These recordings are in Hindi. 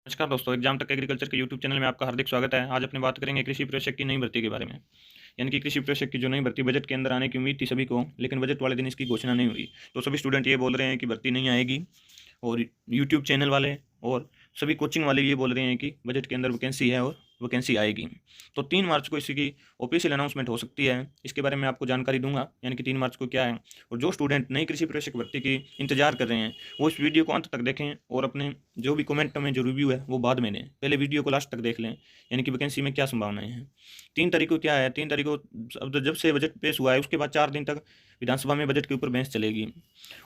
नमस्कार दोस्तों, एग्जाम तक एग्रीकल्चर के यूट्यूब चैनल में आपका हार्दिक स्वागत है। आज अपने बात करेंगे कृषि प्रेक्षक की नई भर्ती के बारे में। यानी कि कृषि प्रेक्षक की जो नई भर्ती बजट के अंदर आने की उम्मीद थी सभी को, लेकिन बजट वाले दिन इसकी घोषणा नहीं हुई। तो सभी स्टूडेंट ये बोल रहे हैं कि भर्ती नहीं आएगी, और यूट्यूब चैनल वाले और सभी कोचिंग वाले ये बोल रहे हैं कि बजट के अंदर वैकेंसी है और वैकेंसी आएगी। तो 3 मार्च को इसकी ऑफिशियल अनाउंसमेंट हो सकती है। इसके बारे में आपको जानकारी दूंगा, यानी कि 3 मार्च को क्या है। और जो स्टूडेंट नई कृषि प्रेक्षक भर्ती की इंतजार कर रहे हैं वो इस वीडियो को अंत तक देखें, और अपने जो भी कमेंट में जो रिव्यू है वो बाद में दें, पहले वीडियो को लास्ट तक देख लें, यानी कि वैकेंसी में क्या संभावनाएं हैं। 3 तारीख को क्या है, 3 तारीख को जब से बजट पेश हुआ है उसके बाद 4 दिन तक विधानसभा में बजट के ऊपर बहस चलेगी।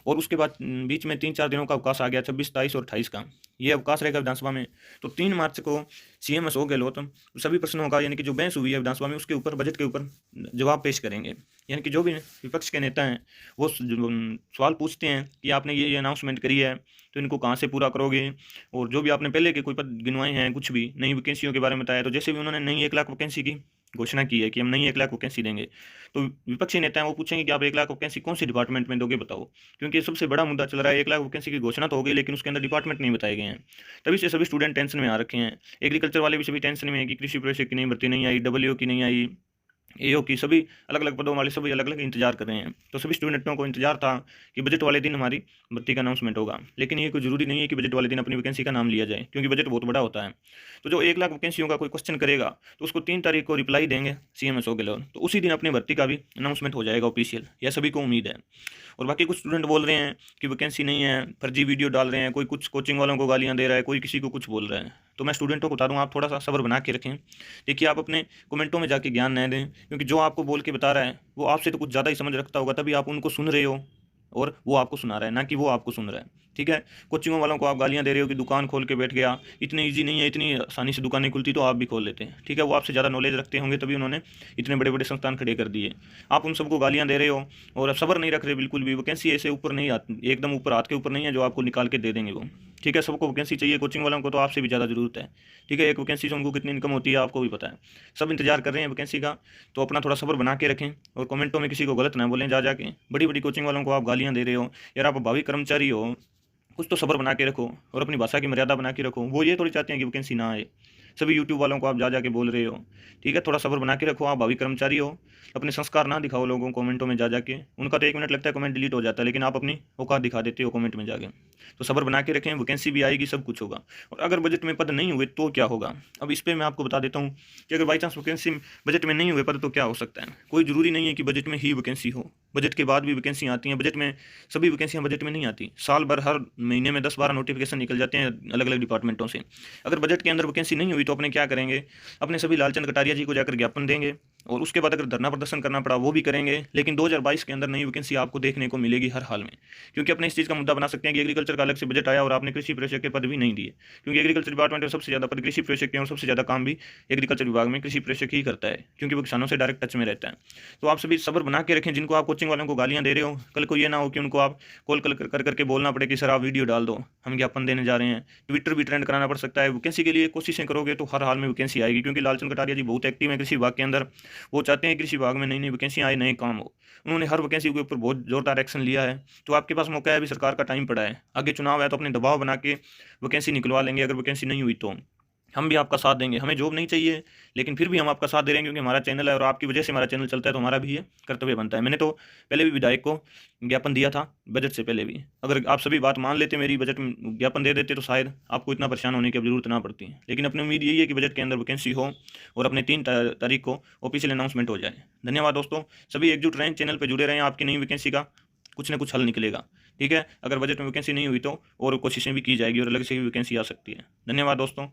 और उसके बाद बीच में 3-4 दिनों का अवकाश आ गया, 26, 23 और 28 का ये अवकाश रहेगा विधानसभा में। तो 3 मार्च को सीएम अशोक गहलोत सभी प्रश्नों का, यानी कि जो बहस हुई है विधानसभा में उसके ऊपर, बजट के ऊपर जवाब पेश करेंगे। यानी कि जो भी विपक्ष के नेता हैं वो सवाल पूछते हैं कि आपने ये अनाउंसमेंट करी है तो इनको कहाँ से पूरा करोगे, और जो भी आपने पहले के कोई पद गिनवाए हैं, कुछ भी नई वैकेंसियों के बारे में बताया, तो जैसे भी उन्होंने नई 1 लाख वैकेंसी की घोषणा की है कि हम नई 1 लाख वैकेंसी देंगे, तो विपक्षी नेता हैं वो पूछेंगे कि आप 1 लाख वैकेंसी कौन सी डिपार्टमेंट में दोगे बताओ। क्योंकि ये सबसे बड़ा मुद्दा चल रहा है, 1 लाख वैकेंसी की घोषणा तो हो गई लेकिन उसके अंदर डिपार्टमेंट नहीं बताए गए हैं। तभी से सभी स्टूडेंट टेंशन में आ रखे हैं। एग्रीकल्चर वाले भी सभी टेंशन में है कि कृषि प्रवेश की नई भर्ती नहीं आई, डब्ल्यू की नहीं आई, एओ की, सभी अलग अलग पदों वाले सभी अलग अलग इंतजार कर रहे हैं। तो सभी स्टूडेंटों को इंतजार था कि बजट वाले दिन हमारी भर्ती का अनाउंसमेंट होगा, लेकिन ये कोई जरूरी नहीं है कि बजट वाले दिन अपनी वैकेंसी का नाम लिया जाए, क्योंकि बजट बहुत बड़ा होता है। तो जो 1 लाख वैकेंसियों का कोई क्वेश्चन करेगा तो उसको 3 तारीख को रिप्लाई देंगे सीएम अशोक गहलोत, तो उसी दिन अपनी भर्ती का भी अनाउंसमेंट हो जाएगा ऑफिशियल, यह सभी को उम्मीद है। और बाकी कुछ स्टूडेंट बोल रहे हैं कि वैकेंसी नहीं है, फर्जी वीडियो डाल रहे हैं, कोई कुछ कोचिंग वालों को गालियां दे रहा है, कोई किसी को कुछ बोल रहा है। तो मैं स्टूडेंटों को बता दूं, आप थोड़ा सा सब्र बना के रखें। देखिए, आप अपने कमेंटों में जाके ज्ञान न दें, क्योंकि जो आपको बोल के बता रहा है वो आपसे तो कुछ ज़्यादा ही समझ रखता होगा, तभी आप उनको सुन रहे हो, और वो आपको सुना रहा है, ना कि वो आपको सुन रहा है। ठीक है, कोचिंगों वालों को आप गालियां दे रहे हो कि दुकान खोल के बैठ गया, इतनी ईजी नहीं है, इतनी आसानी से दुकानें खुलती तो आप भी खोल लेते हैं। ठीक है, वो आपसे ज़्यादा नॉलेज रखते होंगे तभी उन्होंने इतने बड़े बड़े संस्थान खड़े कर दिए। आप उन सबको गालियां दे रहे हो और अब सब्र नहीं रख रहे बिल्कुल भी। वैकेंसी ऐसे ऊपर नहीं आती, एकदम ऊपर हाथ के ऊपर नहीं है जो आपको निकाल के दे देंगे वो। ठीक है, सबको वैकेंसी चाहिए, कोचिंग वालों को तो आपसे भी ज़्यादा ज़रूरत है। ठीक है, एक वैकेंसी से उनको कितनी इनकम होती है आपको भी पता है। सब इंतजार कर रहे हैं वैकेंसी का, तो अपना थोड़ा सब्र बना के रखें, और कमेंटों में किसी को गलत ना बोलें। जा जाके बड़ी बड़ी कोचिंग वालों को आप गालियां दे रहे हो, यार आप भावी कर्मचारी हो, कुछ तो सब्र बना के रखो और अपनी भाषा की मर्यादा बना के रखो। वो ये थोड़ी चाहते हैं कि वैकेंसी ना आए। सभी यूट्यूब वालों को आप जा जाके बोल रहे हो। ठीक है, थोड़ा सब्र बना के रखो, आप भावी कर्मचारी हो। अपने संस्कार ना दिखाओ लोगों को कमेंटों में जा जाके। उनका तो 1 मिनट लगता है, कमेंट डिलीट हो जाता है, लेकिन आप अपनी औकात दिखा देते हो कमेंट में जाके। तो सब्र बना के रखें, वैकेंसी भी आएगी, सब कुछ होगा। और अगर बजट में पद नहीं हुए तो क्या होगा, अब इस पर मैं आपको बता देता हूँ कि अगर बाई चांस वैकेंसी बजट में नहीं हुए पद तो क्या हो सकता है। कोई ज़रूरी नहीं है कि बजट में ही वैकेंसी हो, बजट के बाद भी वैकेंसी आती हैं। बजट में सभी वैकेंसियाँ बजट में नहीं आती, साल भर हर महीने में 10-12 नोटिफिकेशन निकल जाते हैं अलग अलग डिपार्टमेंटों से। अगर बजट के अंदर वैकेंसी नहीं हुई तो अपने क्या करेंगे, अपने सभी लालचंद कटारिया जी को जाकर ज्ञापन देंगे, और उसके बाद अगर धरना प्रदर्शन करना पड़ा वो भी करेंगे। लेकिन 2022 के अंदर नई वैकेंसी आपको देखने को मिलेगी हर हाल में, क्योंकि अपने इस चीज़ का मुद्दा बना सकते हैं कि एग्रीकल्चर का अलग से बजट आया और आपने कृषि प्रेक्षक के पद भी नहीं दिए, क्योंकि एग्रीकल्चर डिपार्टमेंट में सबसे ज़्यादा पद कृषि प्रेक्षक के हैं, और सबसे ज़्यादा काम भी एग्रीकल्चर विभाग में कृषि प्रेक्षक ही करता है, क्योंकि वो किसानों से डायरेक्ट टच में रहता है। तो आप सभी सब्र बना के रखें। जिनको आप कोचिंग वालों को गालियां दे रहे हो, कल को ये ना हो कि उनको आप कॉल कर करके बोलना पड़े कि सर आप वीडियो डाल दो, हम ज्ञापन देने जा रहे हैं। ट्विटर भी ट्रेंड कराना पड़ सकता है। वैकेंसी के लिए कोशिशें करोगे तो हर हाल में वैकेंसी आएगी, क्योंकि लालचंद कटारिया जी बहुत एक्टिव है कृषि विभाग के अंदर। वो चाहते हैं कृषि विभाग में नई नई वैकेंसियाँ आए, नए काम हो। उन्होंने हर वैकेंसी के ऊपर बहुत जोरदार एक्शन लिया है। तो आपके पास मौका है, अभी सरकार का टाइम पड़ा है, आगे चुनाव है, तो अपने दबाव बना के वैकेंसी निकलवा लेंगे। अगर वैकेंसी नहीं हुई तो हम भी आपका साथ देंगे। हमें जॉब नहीं चाहिए, लेकिन फिर भी हम आपका साथ दे रहे हैं, क्योंकि हमारा चैनल है और आपकी वजह से हमारा चैनल चलता है, तो हमारा भी ये कर्तव्य बनता है। मैंने तो पहले भी विधायक को ज्ञापन दिया था, बजट से पहले भी। अगर आप सभी बात मान लेते, मेरी बजट में ज्ञापन दे देते, तो शायद आपको इतना परेशान होने की अब जरूरत ना पड़ती। लेकिन अपनी उम्मीद यही है कि बजट के अंदर वैकेंसी हो और अपने 3 तारीख को ऑफिशियल अनाउंसमेंट हो जाए। धन्यवाद दोस्तों, सभी एकजुट रहें, चैनल पर जुड़े रहें, आपकी नई वैकेंसी का कुछ ना कुछ हल निकलेगा। ठीक है, अगर बजट में वैकेंसी नहीं हुई तो और कोशिशें भी की जाएगी और अलग से भी वैकेंसी आ सकती है। धन्यवाद दोस्तों।